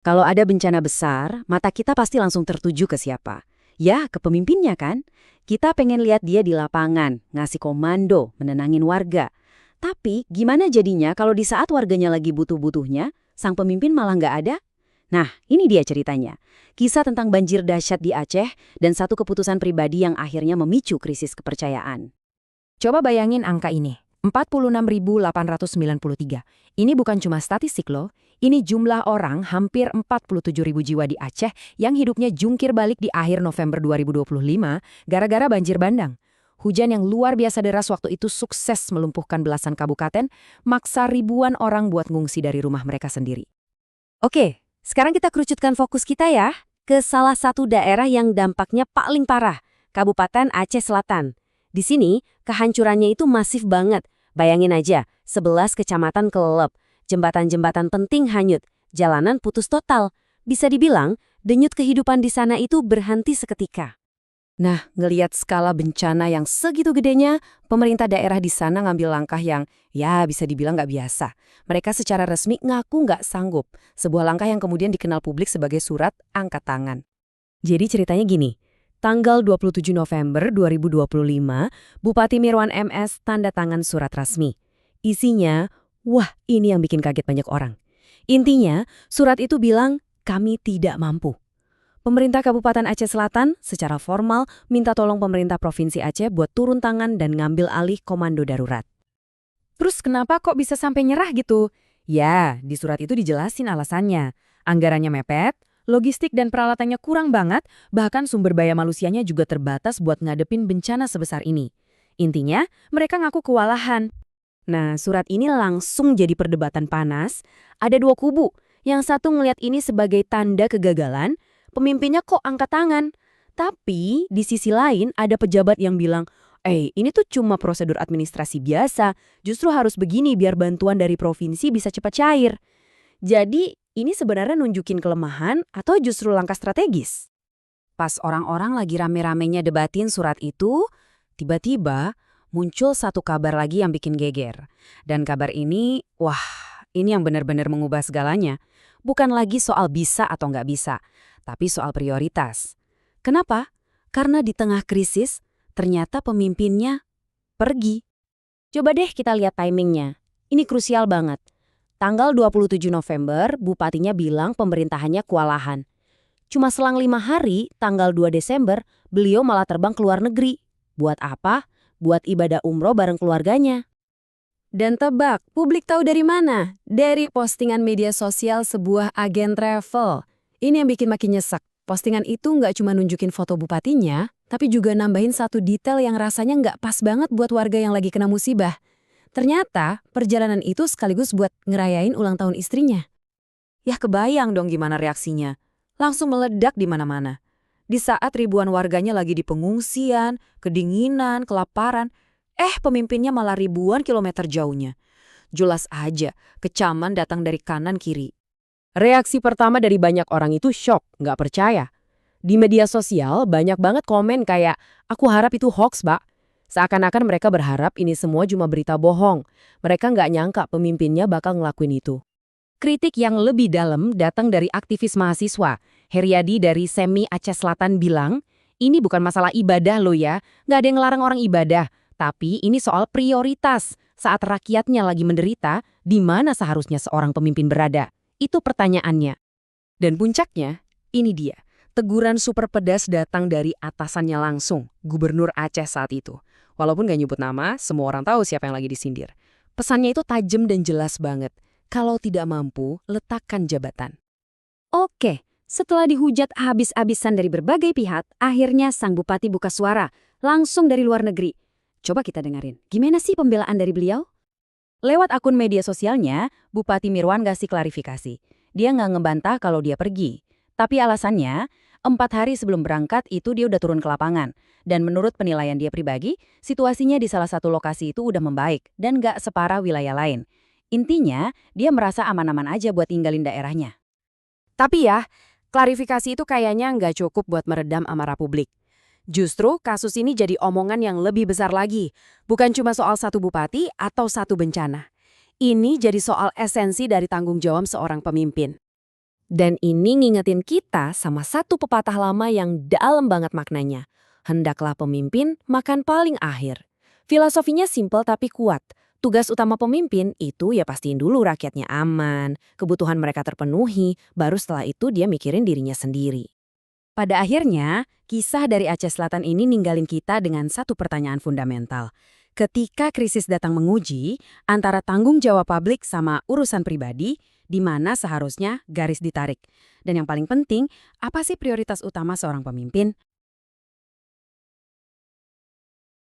Kalau ada bencana besar, mata kita pasti langsung tertuju ke siapa? Ya, ke pemimpinnya kan? Kita pengen lihat dia di lapangan, ngasih komando, menenangin warga. Tapi gimana jadinya kalau di saat warganya lagi butuh-butuhnya, sang pemimpin malah nggak ada? Nah, ini dia ceritanya. Kisah tentang banjir dahsyat di Aceh dan satu keputusan pribadi yang akhirnya memicu krisis kepercayaan. Coba bayangin angka ini, 46.893. Ini bukan cuma statistik loh, ini jumlah orang hampir 47.000 jiwa di Aceh yang hidupnya jungkir balik di akhir November 2025 gara-gara banjir bandang. Hujan yang luar biasa deras waktu itu sukses melumpuhkan belasan kabupaten, maksa ribuan orang buat ngungsi dari rumah mereka sendiri. Oke, sekarang kita kerucutkan fokus kita ya ke salah satu daerah yang dampaknya paling parah, Kabupaten Aceh Selatan. Di sini, kehancurannya itu masif banget. Bayangin aja, 11 kecamatan kelelep, jembatan-jembatan penting hanyut, jalanan putus total. Bisa dibilang, denyut kehidupan di sana itu berhenti seketika. Nah, ngelihat skala bencana yang segitu gedenya, pemerintah daerah di sana ngambil langkah yang, ya bisa dibilang nggak biasa. Mereka secara resmi ngaku nggak sanggup. Sebuah langkah yang kemudian dikenal publik sebagai surat angkat tangan. Jadi ceritanya gini, tanggal 27 November 2025, Bupati Mirwan MS tanda tangan surat resmi. Isinya, wah ini yang bikin kaget banyak orang. Intinya, surat itu bilang, kami tidak mampu. Pemerintah Kabupaten Aceh Selatan secara formal minta tolong pemerintah Provinsi Aceh buat turun tangan dan ngambil alih komando darurat. Terus kenapa kok bisa sampai nyerah gitu? Ya, di surat itu dijelasin alasannya. Anggarannya mepet, logistik dan peralatannya kurang banget, bahkan sumber daya manusianya juga terbatas buat ngadepin bencana sebesar ini. Intinya, mereka ngaku kewalahan. Nah, surat ini langsung jadi perdebatan panas. Ada dua kubu. Yang satu ngelihat ini sebagai tanda kegagalan, pemimpinnya kok angkat tangan. Tapi di sisi lain ada pejabat yang bilang, ini tuh cuma prosedur administrasi biasa, justru harus begini biar bantuan dari provinsi bisa cepat cair. Jadi ini sebenarnya nunjukin kelemahan atau justru langkah strategis? Pas orang-orang lagi rame-ramenya debatin surat itu, tiba-tiba muncul satu kabar lagi yang bikin geger. Dan kabar ini, wah, ini yang benar-benar mengubah segalanya. Bukan lagi soal bisa atau nggak bisa, tapi soal prioritas. Kenapa? Karena di tengah krisis, ternyata pemimpinnya pergi. Coba deh kita lihat timingnya. Ini krusial banget. Tanggal 27 November, bupatinya bilang pemerintahannya kewalahan. Cuma selang 5 hari, tanggal 2 Desember, beliau malah terbang ke luar negeri. Buat apa? Buat ibadah umroh bareng keluarganya. Dan tebak, publik tahu dari mana? Dari postingan media sosial sebuah agen travel. Ini yang bikin makin nyesek. Postingan itu nggak cuma nunjukin foto bupatinya, tapi juga nambahin satu detail yang rasanya nggak pas banget buat warga yang lagi kena musibah. Ternyata, perjalanan itu sekaligus buat ngerayain ulang tahun istrinya. Yah kebayang dong gimana reaksinya. Langsung meledak di mana-mana. Di saat ribuan warganya lagi di pengungsian, kedinginan, kelaparan, pemimpinnya malah ribuan kilometer jauhnya. Jelas aja, kecaman datang dari kanan kiri. Reaksi pertama dari banyak orang itu shock, nggak percaya. Di media sosial banyak banget komen kayak, aku harap itu hoax, Pak. Seakan-akan mereka berharap ini semua cuma berita bohong. Mereka nggak nyangka pemimpinnya bakal ngelakuin itu. Kritik yang lebih dalam datang dari aktivis mahasiswa. Heriadi dari Semi Aceh Selatan bilang, ini bukan masalah ibadah loh ya, nggak ada yang ngelarang orang ibadah. Tapi ini soal prioritas. Saat rakyatnya lagi menderita, di mana seharusnya seorang pemimpin berada? Itu pertanyaannya. Dan puncaknya, ini dia. Teguran super pedas datang dari atasannya langsung, Gubernur Aceh saat itu. Walaupun gak nyebut nama, semua orang tahu siapa yang lagi disindir. Pesannya itu tajam dan jelas banget. Kalau tidak mampu, letakkan jabatan. Oke, setelah dihujat habis-habisan dari berbagai pihak, akhirnya sang bupati buka suara, langsung dari luar negeri. Coba kita dengerin, gimana sih pembelaan dari beliau? Lewat akun media sosialnya, Bupati Mirwan ngasih klarifikasi. Dia nggak ngebantah kalau dia pergi. Tapi alasannya, 4 hari sebelum berangkat itu dia udah turun ke lapangan. Dan menurut penilaian dia pribadi, situasinya di salah satu lokasi itu udah membaik dan nggak separah wilayah lain. Intinya, dia merasa aman-aman aja buat tinggalin daerahnya. Tapi ya, klarifikasi itu kayaknya nggak cukup buat meredam amarah publik. Justru kasus ini jadi omongan yang lebih besar lagi. Bukan cuma soal satu bupati atau satu bencana. Ini jadi soal esensi dari tanggung jawab seorang pemimpin. Dan ini ngingetin kita sama satu pepatah lama yang dalam banget maknanya. Hendaklah pemimpin makan paling akhir. Filosofinya simpel tapi kuat. Tugas utama pemimpin itu ya pastiin dulu rakyatnya aman, kebutuhan mereka terpenuhi, baru setelah itu dia mikirin dirinya sendiri. Pada akhirnya, kisah dari Aceh Selatan ini ninggalin kita dengan satu pertanyaan fundamental. Ketika krisis datang menguji, antara tanggung jawab publik sama urusan pribadi, di mana seharusnya garis ditarik. Dan yang paling penting, apa sih prioritas utama seorang pemimpin?